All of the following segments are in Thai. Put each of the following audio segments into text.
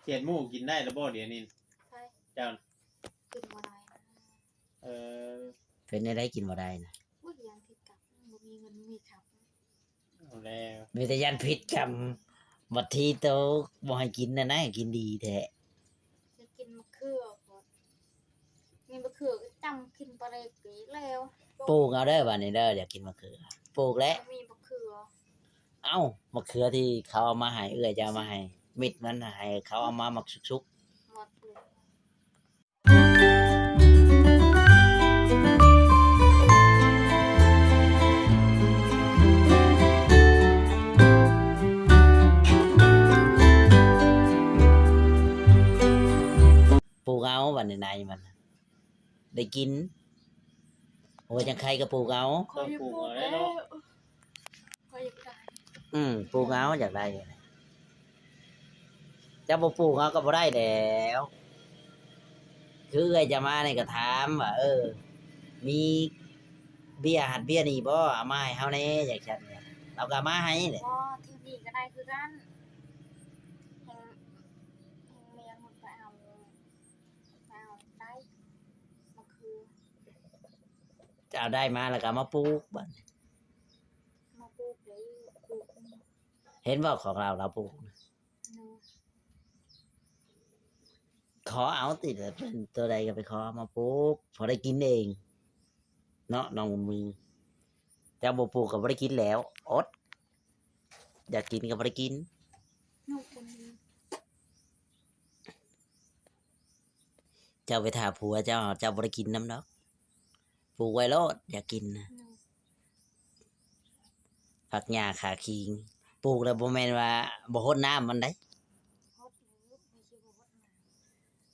เขียดหมูกินได้แล้วบ่เดี๋ยวนี้เจ้ากินบ่ได้เออเป็นได้กินบ่ได้นะบ่เลี้ยงผิดกับบ่มีเงินมีครับเอาแล้วมีแต่ยันพิษกรรมบัดทีโตบ่ให้กินนะกินดีแท้จะกินมะเขือก่อนมีมะเขือก็จำกินบ่ได้ปีแล้วปลูกเอาเด้อบัดนี้เด้ออยากกินมะเขือปลูกแล้วมีมะเขือเอ้ามะเขือที่เขาเอามาให้เอื้อยจะเอามาให้มิดมันให้เขาเอามาหมักชุกหมดเลยปลูกเอาบัดนี้ในมันได้กินโอ้ยจังใครก็ปลูกเอาต้องปลูกเอาแล้วเนาะค่อยอยากได้ปลูกเอาอยากได้จะบ่ปลูกเอาก็บ่ได้แล้วคือเอ้ยจะมานี่ก็ถามว่ามีเบี้ยหัดเบี้ยนี่บ่เอามาให้เฮาแน่จังซั่นเนี่ยเราก็เอามาให้แหละบ่ที่นี่ก็ได้คือกันแฮงเมียหมดไปเอาได้มะเขือจะเอาได้มาแล้วก็เอามาปลูกบัดมาปลูกเลยปลูกเห็นบ่ของเราปลูกขอเอาติดเป็นตัวใดก็ไปขอมาปลูกพอได้กินเองเนาะน้องมือแต่บ่ปลูกก็บ่ได้กินแล้วอดอยากกินก็บ่ได้กินเจ้าไปถามผัวเจ้าบ่ได้กินน้ำดอกปลูกไว้โลดอยากกินนะผักหญ้าขาคิงปลูกแล้วบ่แม่นว่าบ่รดน้ำมันได้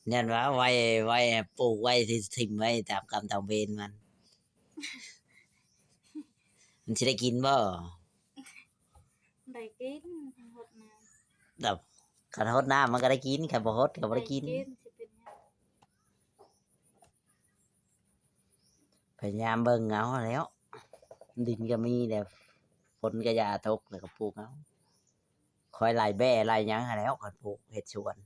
เนี่ยว่าไว้ปลูกไว้ที่ถิ่มไว้ตามกรรมตามเวรมันสิได้กินบ่ได้กินหดน้ำแบบคันรดน้ำมันก็ได้กินคันบ่รดก็บ่ได้กินพยายามเบิ่งเอาแล้วดินก็มีแต่ฝนก็อย่าตกแล้วก็ปลูกเอาคอยไล่แบ่ไล่หยังแล้วก็ปลูกเฮ็ดสวน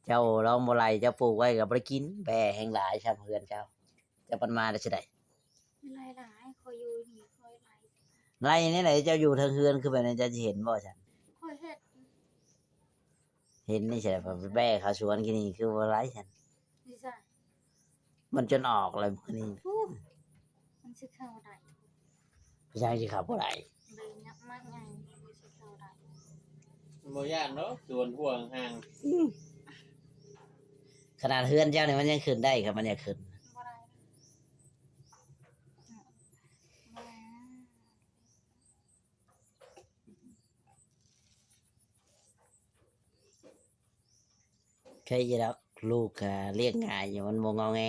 เจ้าลองบ่ไล่เจ้าปลูกไว้ก็บ่ได้กินแบ่แห่งหลายชาวเฮือนเจ้าจะปันมาได้สิได้หลายคอยอยู่นี่คอยไล่นี่ไหนเจ้าอยู่ทางเฮือนคือแบบนั้นจะเห็นบ่ฉันคอยเห็นนี่ใช่ป่ะแบ่เขาสวนกินนี่คือบ่ไล่ฉันนี่จ้ะมันจนออกเลยมื้อนี้มันสิเข้าได้ผู้ชายสิเข้าบ่ได้เลยยับมากไงมันสิเข้าได้บ่ยากเนาะสวนห่วงห่างขนาดเฮือนเจ้านี่มันยังขึ้นได้ครับมันอยากขึ้นเคยจะรักลูกเรียกง่ายอยู่มันบ่งอแง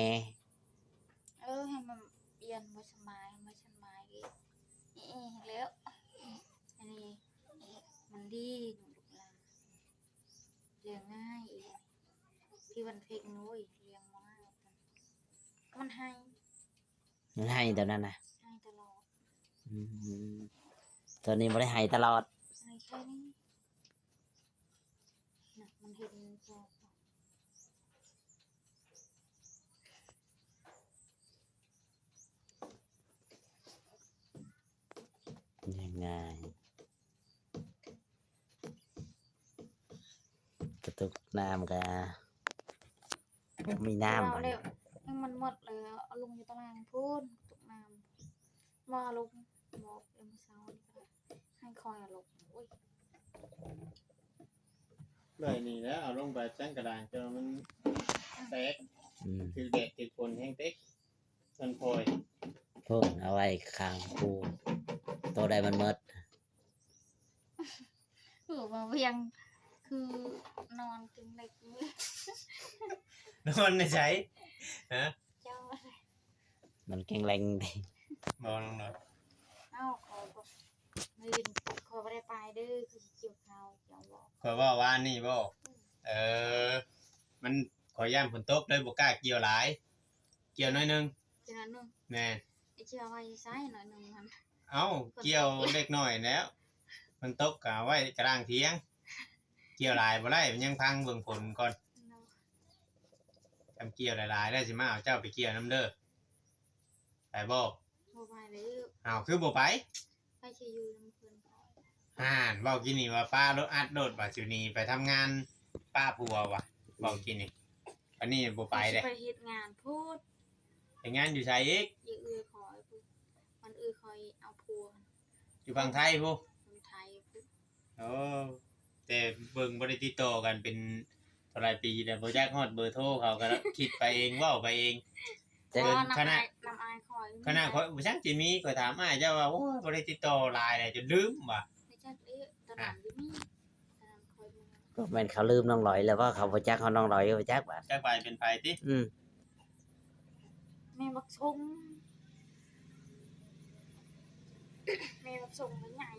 ให้มันเอียนบ่สบายแล้วอันนี้มันดีลูกหลานเลี้ยงง่ายที่วันเพ็งนุ้ยเลี้ยงง่ายมันให้ตอนนั้นนะให้ตลอดตอนนี้ไม่ได้ให้ตลอดให้แค่นี้นะมันเห็นจอยังไงกระตุกน้ำกันมีน้ำบ่เนี่ยมันหมดเลยเอาลงอยู่ตารางพูนตุกน้ำว่าลงบอกเอ็มเช้าให้คอยลงอุ้ยเลยนี่แล้วเอาลงไปแจ้งกระดานจนมันแตกคือเด็ดติดคนแห้งเต็กมันพลอยพวกเอาไว้ข้างปูตัวใดมันมดมาเวียงคือนอนกินเล็กนอนในใจฮะเจ้าอะไรมันแข็งแรงดิมองลงหน่อยขอไม่ดินขอไม่ได้ไปดื้อคือเกี่ยวข้าวเกี่ยวบอกขอว่าว่านี่บ่มันขอย่านฝนตกเลยบ่กล้าเกี่ยวหลายเกี่ยวน้อยนึงแม่ไอ้เกี่ยวไว้ใส่หน่อยนึงมันเกี่ยวเล็กน้อยแล้วมันตกกะไว้กลางเถียง เกี่ยวหลายบ่ได้มันยังพังเบิ่งผลก่อน เนาะ ทำเกี่ยวหลายๆได้สิมาเอาเจ้าไปเกี่ยวน้ำเด้อไปบ่ บ่ไปเลย เอาคือบ่ไป ไปสิอยู่นำเพิ่นพอ ห่านเว้ากินนี่ว่าป้ารถอัดโดดว่าสิหนีไปทำงานป้าผัวว่ะเว้ากินนี่อันนี้บ่ไปเด้ ไปเฮ็ดงานพูด ไปงานอยู่ไสอีก อย่าคอยพูดมันคอยเอาผัว อยู่ฝั่งไทยพุ คนไทยพูด โอ้แต่เบิ่งบ่ได้ติดต่อกันเป็นเท่าไหร่ปีแล้วบ่จักฮอดเบอร์โทรเขาก็คิดไปเองเว้าไปเอง แต่ เกิน น้ำ ขนาด น้ำอายคอย ขนาดข่อยบ่ซักสิมีข่อยถามอ้ายเจ้าว่าโอ้ยบ่ได้ติดต่อหลายเลยจนลืมว่ะ ไม่ใช่ตอนนั้นอยู่นี่ตอนนั้นคอยดู ก็แม่นเขาลืมน้องลอยแล้วว่าเขาบ่จักเขาน้องลอยก็บ่จักบาด จักไปเป็นไผติ แม่บักชงแม่บักชงมันใหญ่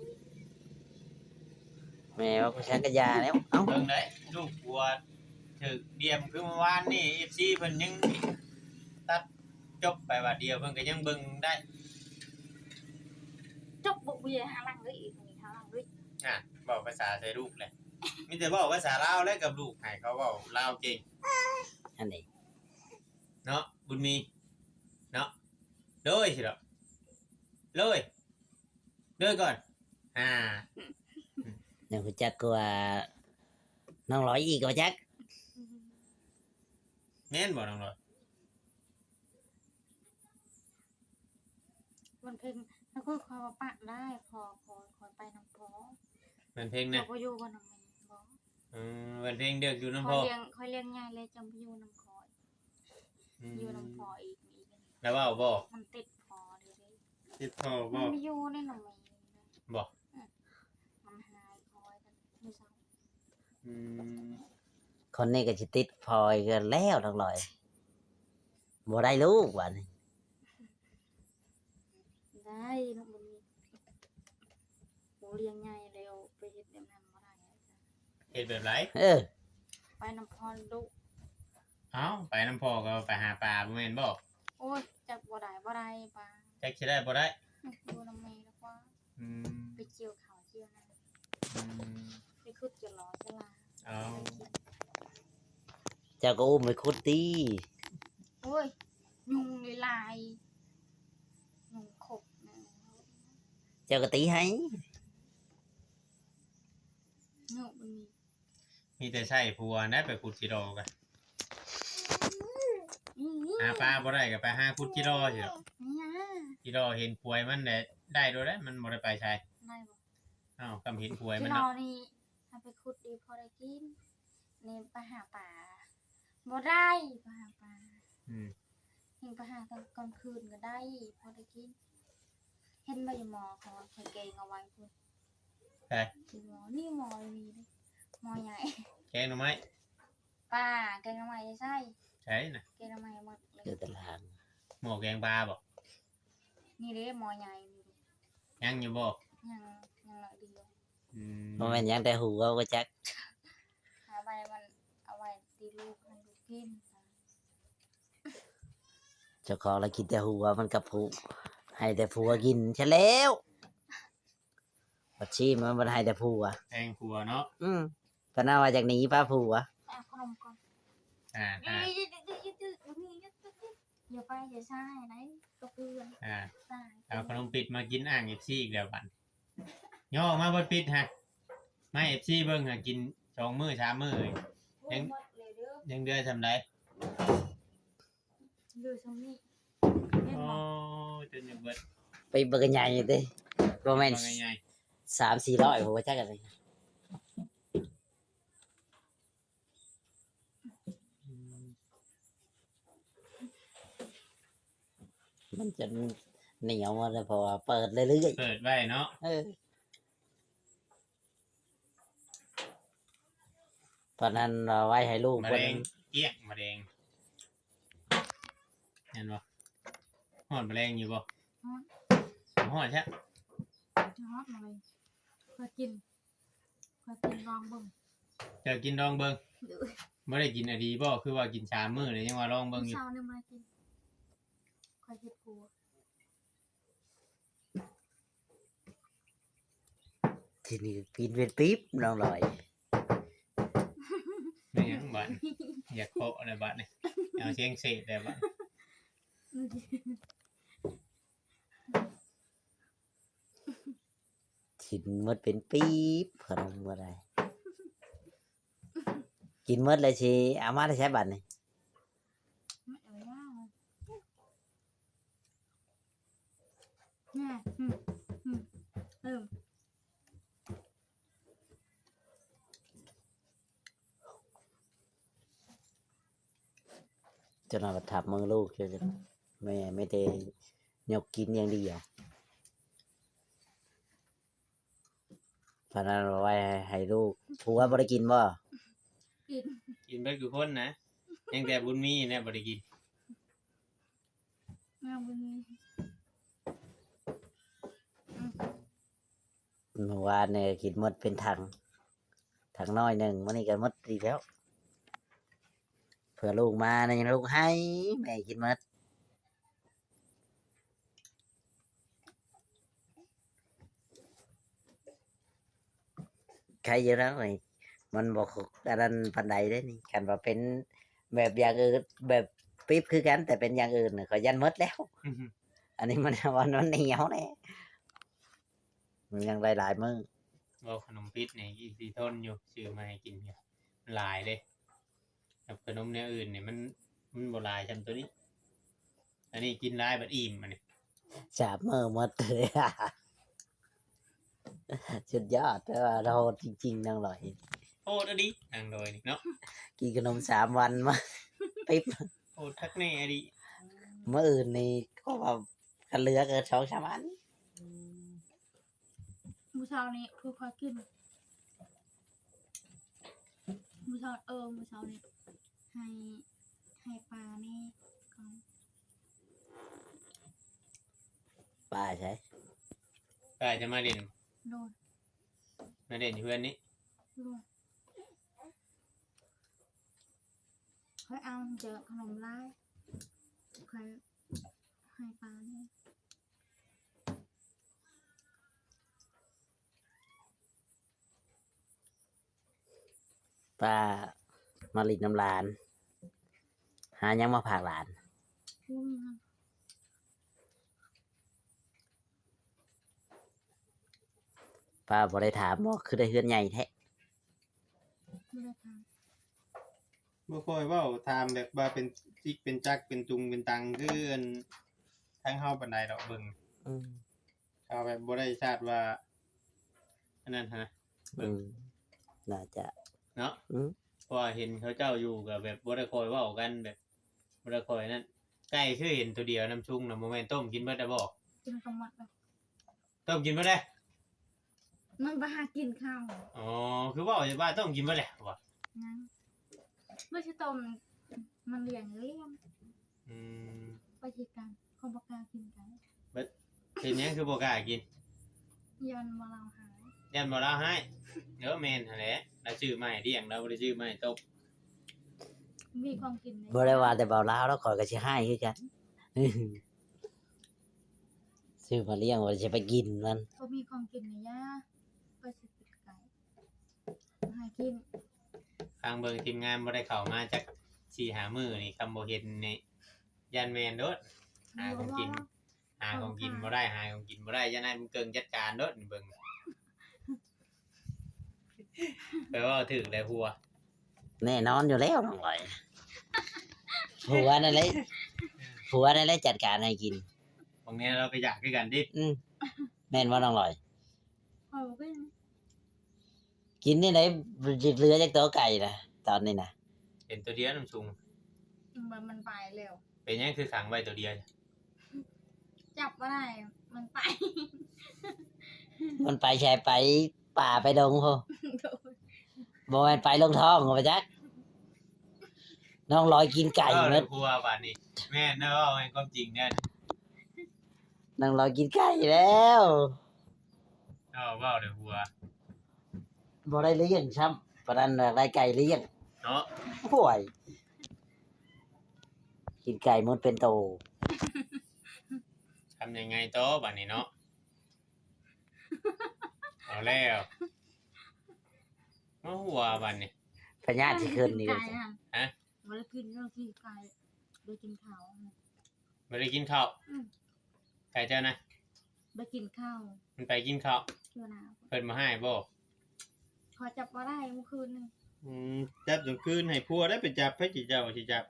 แม่ว่าผู้ชายก็ยาแล้วเอ้า เบิ่งได้ลูกผัวถึกเดียมคือเมื่อวานนี่ FC เพิ่นยังตัดจบไปว่าเดียวเพิ่นก็ยังเบิ่งได้ จบบุกเบียหาลังเลยอีกนี่หาลังเลย เว้าภาษาใส่ลูกแหละมีแต่เว้าภาษาลาวแล้วกับลูกให้เขาเว้าลาวเก่ง อันนี้ เนาะบุญมีเนาะเลยสิดอกเลยก่อนอ่า ยังผู้จักกว่าน้องลอยอีกก็บ่จัก แม่นบ่น้องลอย วันเพ็ญแล้วก็คอยมาปะได้พอไปน้ำพอ มันเพลง เรา นะ ก็อยู่กับน้ำแม่บอก มันเพลงเดือกอยู่น้ำ ค พ อ อย เลี้ยงง่ายเลยจำไปอยู่น้ำคอยอยู่น้ำพออีก แล้วว่าบ่ มันติดพอเลย ติดพ่อ มั บ่ นไม่อยู่ในน้ำแม่ บ่ มันหายคอยกันไม่เศร้า อืม คนนี้ก็สิติดพลอยกันแล้วน้องลอยบ่ได้ลูกว่านี่ ได้น้องมันมีโหเลี้ยงง่ายเร็วไปเฮ็ดแบบนั้นบ่ได้ เฮ็ดแบบไร ไปน้ำพรดุ เอ้าไปน้ำพ่อก็ไปหาปลาบ่แม่นบ่ โอ้ยจับบ่ได้ปลา จักสิได้บ่ได้ ดูน้ำแม่แล้วว่า อืม ไปเกี่ยวเขาเกี่ยวนั่น อืม ไปขุดจะรอจะลา เอา เจ้าก็อุ้มไปคุดตี โอ้ยยุงลายยุงขบนะ เจ้าก็ตีให้ เงามันมี มีแต่ใช้ผัวนะไปขุดจิโร่กัน นี่ หาปลาบ่ได้ก็ไปหาขุดจิโร่สิดอก นี่นะ จิโร่เห็นป่วยมันได้โดยได้มันบ่ได้ไปใช้ ได้บ่ เอ้ากำเห็นป่วย ที่ มัน เรา เนาะ นี่ถ้าไปขุดดีพอได้กินนี่ไปหาป่าบ่ได้ไปหาป่า อืม เห็นไปหาตอนกลางคืนก็ได้พอได้กินเห็นใบหมอเขาเคยเกงเอาไว้คุณ ใช่ คือหมอนี่หมอมีเลยหมอใหญ่ แกงหน่อไม้ ป้าแกงทำไมใช่ ใช่น่ะ แกงทำไมหมดเลย อยู่ตาราง หมอแกงปลาบ่ นี่เด้หมอใหญ่นี่เด้ ยังอยู่บ่ ยังหน่อยเดียว อืม บ่แม่นหยังแต่หูก็บ่จัก หาใบมันเอาไว้ตีลูกให้ลูกกิน เจ้าของเรากินแต่หัวมันกับผู้ให้แต่ผัวกินใช่แล้วบัดชี้มันบ่ให้แต่ผัว แกงผัวเนาะ ปะน่าว่าจากหนี้ป้าผัว เอาขนมก่อน อ่า อย่าไปอย่าใช่ไหนก็เพื่อน ใช่ เอาขนมปิดมากินอ่างเอฟซีอีกแล้วบัดย่อมาบนปิดฮะไม่เอฟซีเบิ่งฮะกิน2 มื้อ3 มื้อยังเดือนทำได้ ดูตรงนี้ โอ้จนยังเบิด ไปเบิ่งใหญ่เด้บ่แม่น ว่าไง 3-400ผมว่าจักกันเลย มันจะเหนียวมาเลยเพราะว่าเปิดเรื่อย เปิดไว้เนาะ ตอนนั้นเราไว้ให้ลูก มะ คน เร็งเกี้ยงมะเร็งเห็นบ่หอดมะเร็งอยู่บ่หอดใช่ ฮอตเลยเคยกินลองบึ้ง เจะกินดองเบิ่งไม่ได้กินอะดีบ่คือว่ากิน3 มื้อเลยยังว่าลองเบิ่งอยู่ เช้าเนี่ยมากินเคยเห็ดปู ทีนี้ปีนเป็นปิ๊บน้องลอย บัดอยากโคอะไรบัดนี่เอาเชียงเสดแต่บัด กินหมดเป็นปี๊บขนมบ่ได้กินหมดเลยสิเอามาได้ใช้บัตรนี่ ไม่เอาย่างเนี่ยเออ จนเอาไปทับมือลูกเฉยๆไม่ได้ยกกินอย่างเดียวพนันเอาไว้ให้ลูกผัวบ่ได้กินบ่ กิน กินเบิดกูคนนะยังแต่บุญมีเนี่ยบ่ได้กิน งามบุญมี เมื่อวานเนี่ยกินหมดเป็นถังน้อยหนึ่งวันนี้ก็หมดอีกแล้วเผื่อลูกมาเนี่ยลูกให้แม่กินหมดใครเยอะแล้วไอ้มันบอกอันนั้นปันใดได้นี่กันว่าเป็นแบบอย่างอื่นแบบปิ๊บคือกัน แต่เป็นอย่างอื่นน่ะก็ยันหมดแล้ว อันนี้มันวันนั้นเหนียวแน่มันยังหลายมื้อ บ่ขนมปิดนี่อีสิทนอยู่ซื้อมาให้กินเนี่ยมันหลายเด้กับขนมแนวอื่นนี่มันบ่หลายจำตัวนี้ อันนี้กินหลายบัดอิ่มอันนี้ สามมื้อหมดเลย สุดยอดแต่ว่าเราจริงๆนั่งหลอย โอ้ดดินางโดยนี่เนาะ กินขนม3 วันมา ปิ๊บ โอ้ทักแน่ดิ มื้ออื่นนี่ก็ว่ากันเหลือเกิน2-3 วัน มื้อเช้านี้คือคอยกินมื้อเช้ามื้อเช้านี้ให้ปลานี่ก่อน ป้าใช่ ก็อาจจะมาเด่น โดน มาเด่นอยู่เพื่อนนี้ โดนค่อยเอาเจอขนมลายค่อยให้ปลานี่ ป้ามาลิดน้ำหลาน หายังมาผากหลาน พุ่งนะ ป้าบ่ได้ถามบ่คือได้เฮือนใหญ่แท้ ไม่ได้ท บ่ค่อยเว้าถามแบบว่าเป็นจิกเป็นจักเป็นจุงเป็นตังคืออันทั้งเฮาปานใดดอกเบิ่ง อืม เอาแบบบ่ได้ชาติว่าอันนั้นฮะ น่าจะ เนาะ อืม เพราะว่าเห็นเขาเจ้าอยู่กับแบบบ่ได้คอยเว้ากันแบบบ่ได้คอยนั่นไก่คือเห็นตัวเดียวน้ำชุงน่ะบ่แม่นต้มกินเบิดได้บ่ ำกินกำมัดเลย ต้มกินเบิดได้ มันไปหากินข้าว อ๋อคือเว้าอยู่ว่าต้มกินเบิดแหละว่ะ งั้นไม่ใช่ต้มมันเลี้ยง อืม ไปที่กันคอมปากากินกัน เป็นหยังคือบ่กล้ากิน ยันมาเราหาย ยันบ่ลาให้เด้อแม่นหั่นแหละเราชื่อไม้เลี้ยงเราบ่ได้ชื่อไม้ต้ม มีความกินใน บ่ได้ว่าแต่เบาลาวแล้วข่อยก็สิให้คือกัน ซื้อมาเลี้ยงว่าจะไปกินมัน ก็มีความกินในย่าไปสิติดไก่หากิน ทางเบิ่งทีมงานบ่ได้เข้ามาจัก4-5มื้อนี่คำบ่เห็นนี่ยันแม่นโดด หาของกิน หาของกินบ่ได้หาของกินบ่ได้ยันให้มึงเกิงจัดการโดดนี่เบิ่งแปลว่าถึกแล้วหัว แน่นอนอยู่แล้วน้องลอยผัวนั่นแหละผัวนั่นแหละจัดการให้กิน ตรงนี้เราไปอยากคือกันดิ แม่นว่าน้องลอย เอาไป กินนี่ไหนเหลือจากตัวไก่นะตอนนี้นะ เห็นตัวเดียวน้ำชุง มันไปเร็ว เป็นหยังคือขังไว้ตัวเดียว จับว่าได้มันไป มันไปแช่ไปป่าไปดงพอบ่แม่นไปลงท้องบ่จักน้องลอยกินไก่ เออ หม แล้ ด วหัวบาดนี้แม่นเนาะแม่นความจริงเนี่ย น้องลอยกินไก่แล้ว เว้าเลยหัว บ่ได้เลี้ยงซ้ำปานนั้นได้ไก่เลี้ยง เนาะ ป่วยกินไก่หมดเป็นโต ทำยังไงโตะบาดนี้เนาะเอาแล้วเอาหัวบาดนี้ ไผ พญาสิขึ้นนี่ ไก่ เลย ฮะบ่ได้กินเรื่องที่ไก่ได้กินข้าว บ่ได้กินข้าว อืม ไก่เจ้านะ ได้กินข้าว มันไปกินข้าว เชื่อนะ เพิ่นมาให้บ่ ขอจับบ่ได้เมื่อคืนนึง จับจนคืนให้พัวได้ไปจับให้สิเจ้าสิจับ